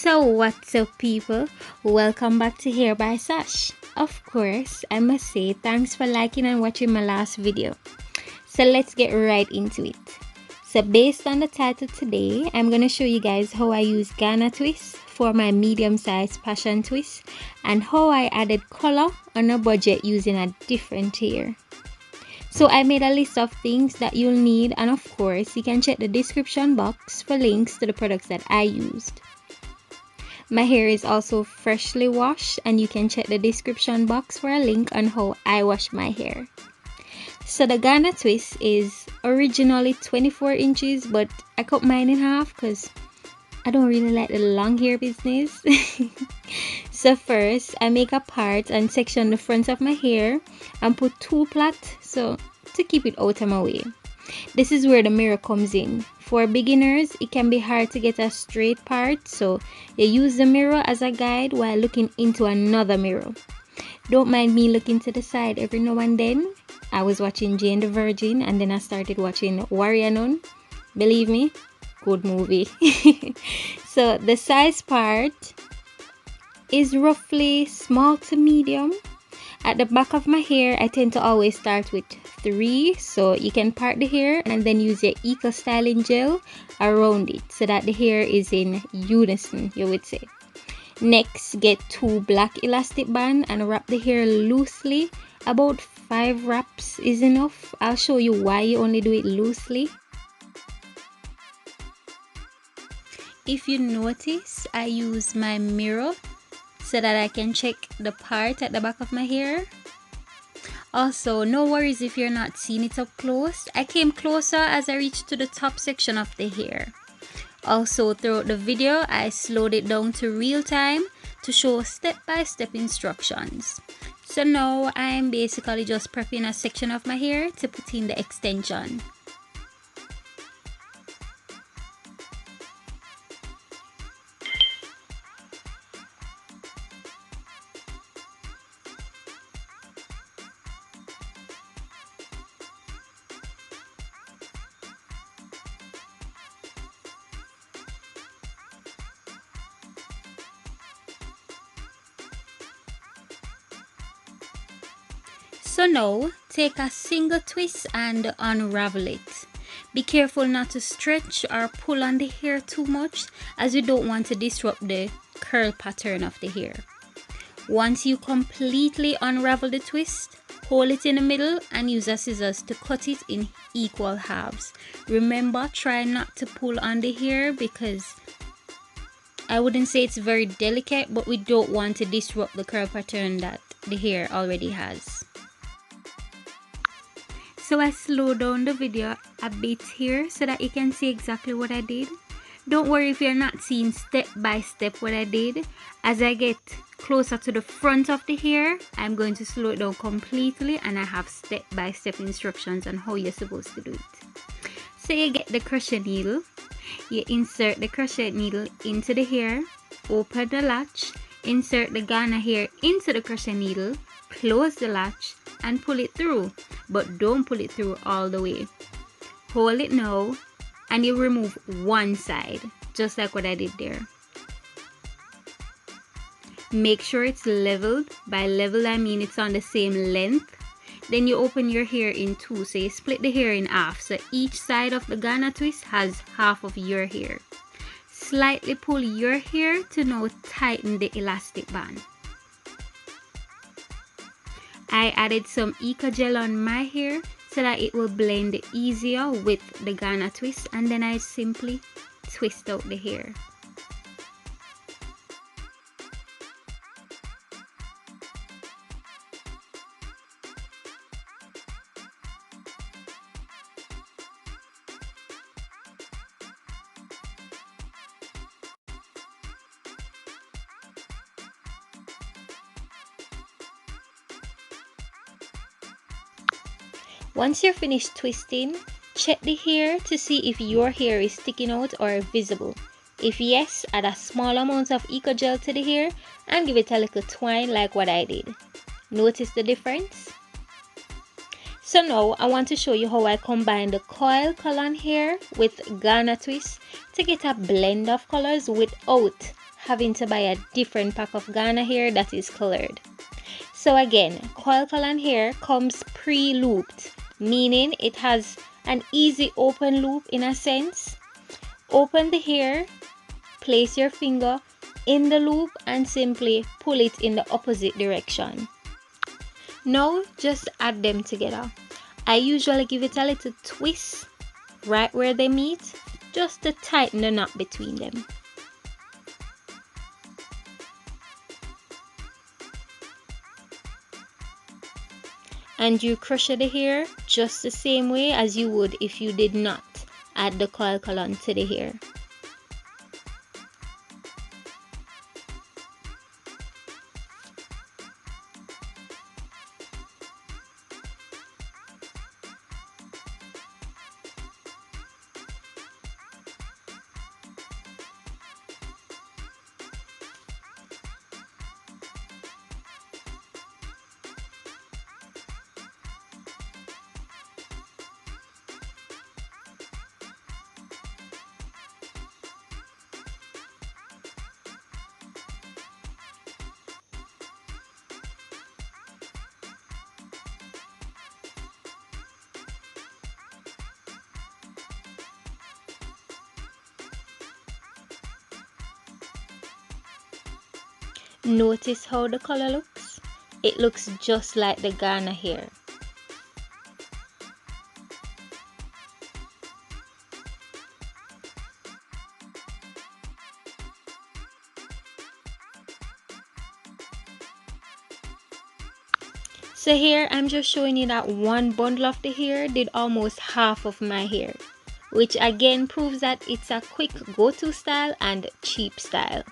So what's up people, welcome back to Hair by Shash. Of course, I must say thanks for liking and watching my last video. So let's get right into it. So based on the title today, I'm going to show you guys how I use Ghana twist for my medium size passion twist and how I added color on a budget using a different hair. So I made a list of things that you'll need, and of course you can check the description box for links to the products that I used. My hair is also freshly washed, and you can check the description box for a link on how I wash my hair. So the Ghana twist is originally 24 inches, but I cut mine in half because I don't really like the long hair business. So first I make a part and section the front of my hair and put two plaits so to keep it out of my way. This is where the mirror comes in. For beginners, it can be hard to get a straight part, so you use the mirror as a guide while looking into another mirror. Don't mind me looking to the side every now and then. I was watching Jane the Virgin and then I started watching Warrior Nun. Believe me, good movie. So the size part is roughly small to medium. At the back of my hair, I tend to always start with 3, so you can part the hair and then use your eco styling gel around it so that the hair is in unison, you would say. Next, get 2 black elastic band and wrap the hair loosely. About 5 wraps is enough. I'll show you why you only do it loosely. If you notice, I use my mirror so that I can check the part at the back of my hair. Also, no worries if you're not seeing it up close. I came closer as I reached to the top section of the hair. Also, throughout the video, I slowed it down to real time to show step-by-step instructions. So now I'm basically just prepping a section of my hair to put in the extension. So now, take a single twist and unravel it. Be careful not to stretch or pull on the hair too much, as you don't want to disrupt the curl pattern of the hair. Once you completely unravel the twist, hold it in the middle and use a scissors to cut it in equal halves. Remember, try not to pull on the hair because I wouldn't say it's very delicate, but we don't want to disrupt the curl pattern that the hair already has. So I slowed down the video a bit here so that you can see exactly what I did. Don't worry if you're not seeing step by step what I did. As I get closer to the front of the hair, I'm going to slow it down completely, and I have step by step instructions on how you're supposed to do it. So you get the crochet needle, you insert the crochet needle into the hair, open the latch, insert the Ghana hair into the crochet needle, close the latch and pull it through, but don't pull it through all the way. Hold it now and you remove one side, just like what I did there. Make sure it's leveled. By level I mean it's on the same length. Then you open your hair in 2, so you split the hair in half, so each side of the Ghana twist has half of your hair. Slightly pull your hair to now tighten the elastic band. I added some eco gel on my hair so that it will blend easier with the Ghana twist, and then I simply twist out the hair. Once you're finished twisting, check the hair to see if your hair is sticking out or visible. If yes, add a small amount of eco gel to the hair and give it a little twine like what I did. Notice the difference? So now I want to show you how I combine the coil color here with Ghana twist to get a blend of colors without having to buy a different pack of Ghana hair that is colored. So again, coil color hair comes pre-looped, meaning it has an easy open loop in a sense. Open the hair, place your finger in the loop and simply pull it in the opposite direction. Now just add them together. I usually give it a little twist right where they meet, just to tighten the knot between them. And you crochet the hair just the same way as you would if you did not add the coil color to the hair. Notice how the color looks? It looks just like the Ghana hair. So here I'm just showing you that one bundle of the hair did almost half of my hair, which again proves that it's a quick go-to style and cheap style.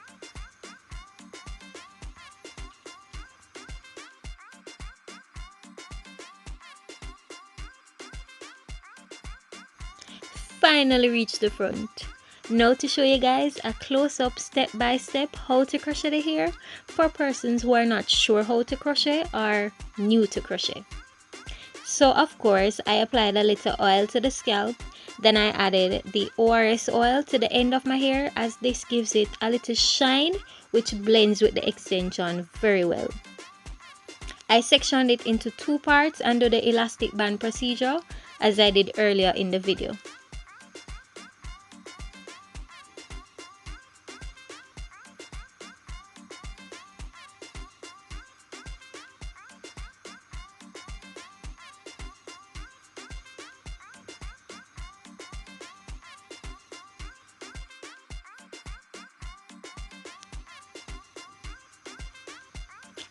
Finally reached the front. Now to show you guys a close-up step-by-step how to crochet the hair for persons who are not sure how to crochet or new to crochet. So of course I applied a little oil to the scalp, then I added the ORS oil to the end of my hair as this gives it a little shine which blends with the extension very well. I sectioned it into two parts under the elastic band procedure as I did earlier in the video.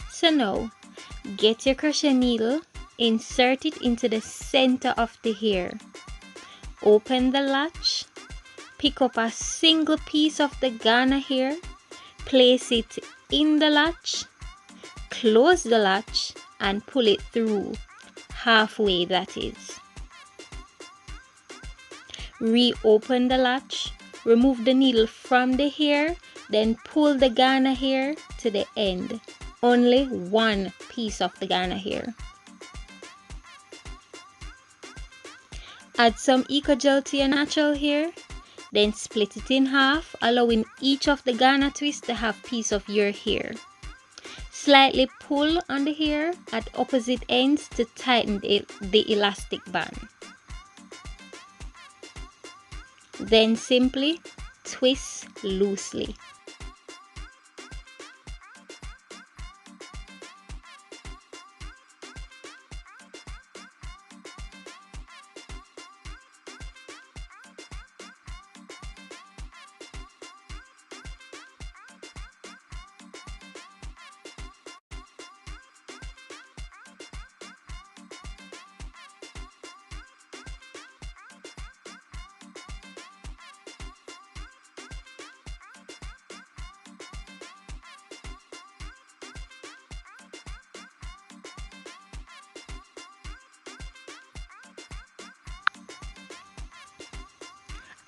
So now, get your crochet needle, insert it into the center of the hair. Open the latch, pick up a single piece of the Ghana hair, place it in the latch, close the latch and pull it through, halfway that is. Reopen the latch, remove the needle from the hair, then pull the Ghana hair to the end. Only one piece of the Ghana hair. Add some Eco Gel to your natural hair, then split it in half, allowing each of the Ghana twists to have piece of your hair. Slightly pull on the hair at opposite ends to tighten the elastic band. Then simply twist loosely.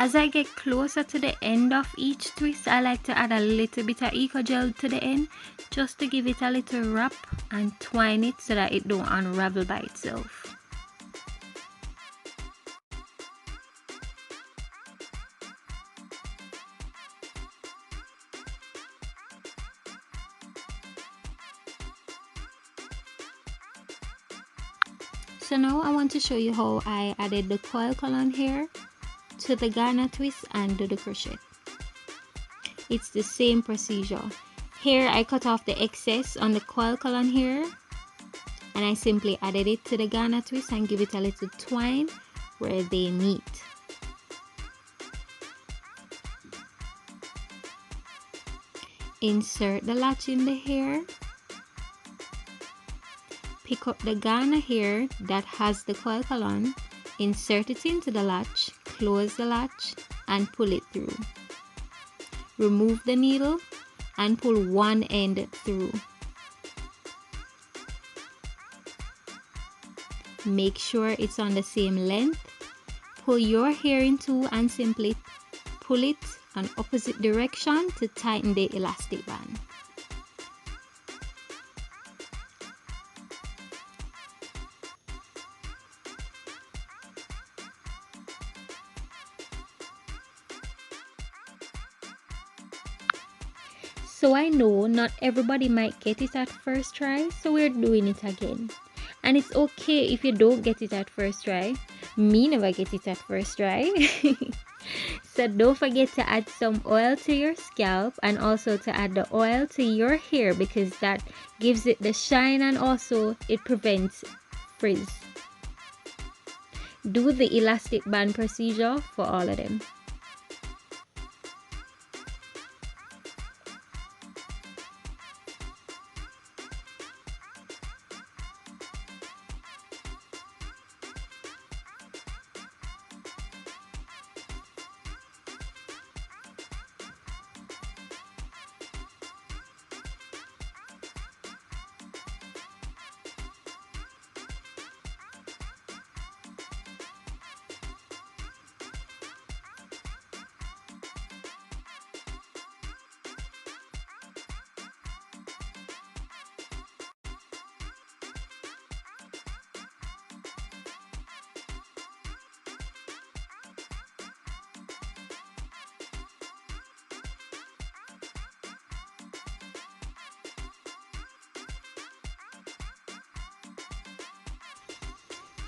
As I get closer to the end of each twist, I like to add a little bit of Eco Gel to the end just to give it a little wrap and twine it so that it don't unravel by itself. So now I want to show you how I added the coil column here to the Ghana twist and do the crochet. It's the same procedure. Here I cut off the excess on the coil column here, and I simply added it to the Ghana twist and give it a little twine where they meet. Insert the latch in the hair. Pick up the Ghana hair that has the coil column, insert it into the latch, close the latch and pull it through. Remove the needle and pull one end through. Make sure it's on the same length. Pull your hair in two and simply pull it on opposite direction to tighten the elastic band. So I know not everybody might get it at first try, so we're doing it again. And it's okay if you don't get it at first try. Me never get it at first try. So don't forget to add some oil to your scalp and also to add the oil to your hair, because that gives it the shine and also it prevents frizz. Do the elastic band procedure for all of them.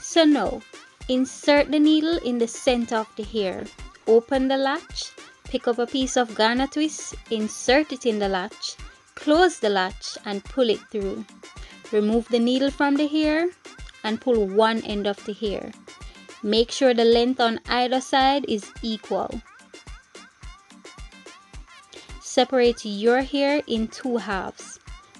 So now, insert the needle in the center of the hair. Open the latch, pick up a piece of Ghana twist, insert it in the latch, close the latch and pull it through. Remove the needle from the hair and pull one end of the hair. Make sure the length on either side is equal. Separate your hair in two halves.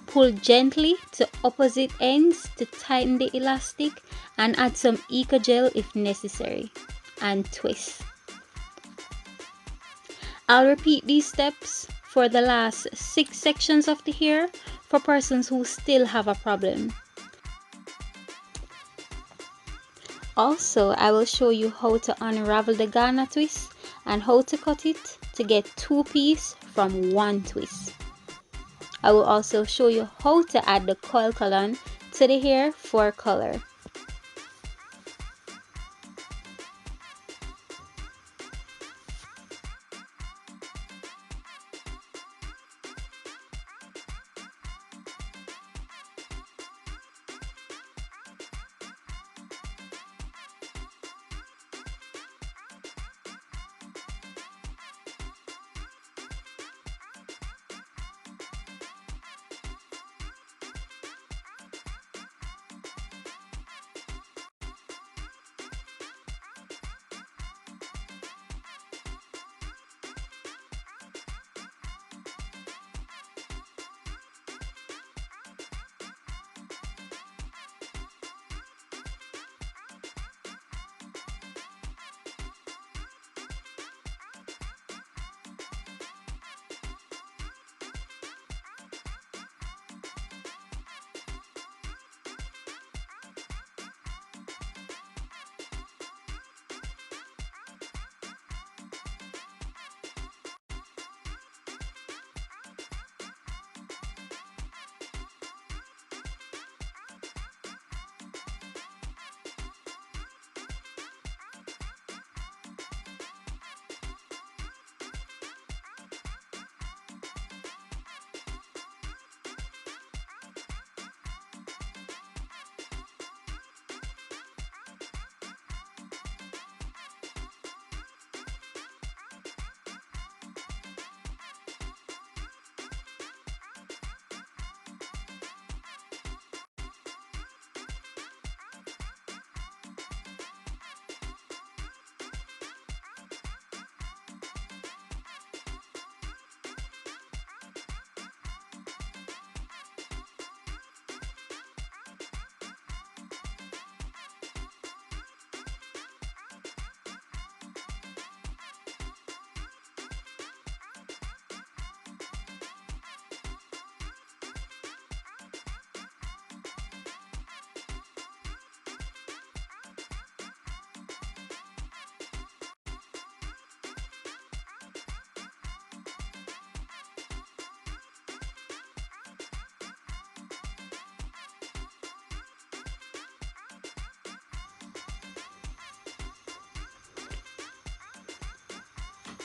Pull gently to opposite ends to tighten the elastic and add some Eco Gel if necessary, and twist. I'll repeat these steps for the last 6 sections of the hair for persons who still have a problem. Also, I will show you how to unravel the Ghana twist and how to cut it to get 2 pieces from 1 twist. I will also show you how to add the coil column to the hair for color.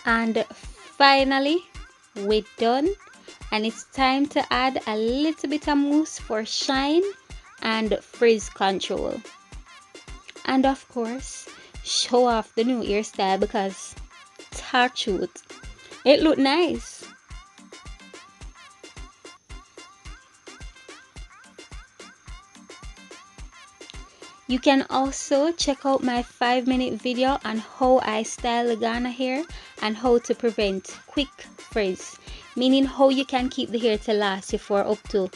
And finally, we're done, and it's time to add a little bit of mousse for shine and frizz control. And of course, show off the new hairstyle because touch wood, it look nice. You can also check out my 5-minute video on how I style the Ghana hair and how to prevent quick frizz, meaning how you can keep the hair to last you for up to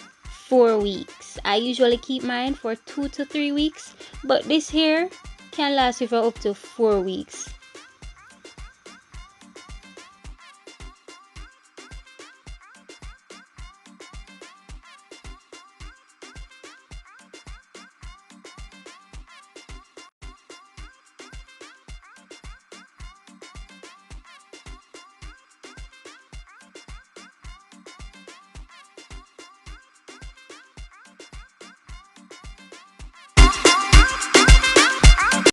4 weeks. I usually keep mine for 2 to 3 weeks, but this hair can last you for up to 4 weeks.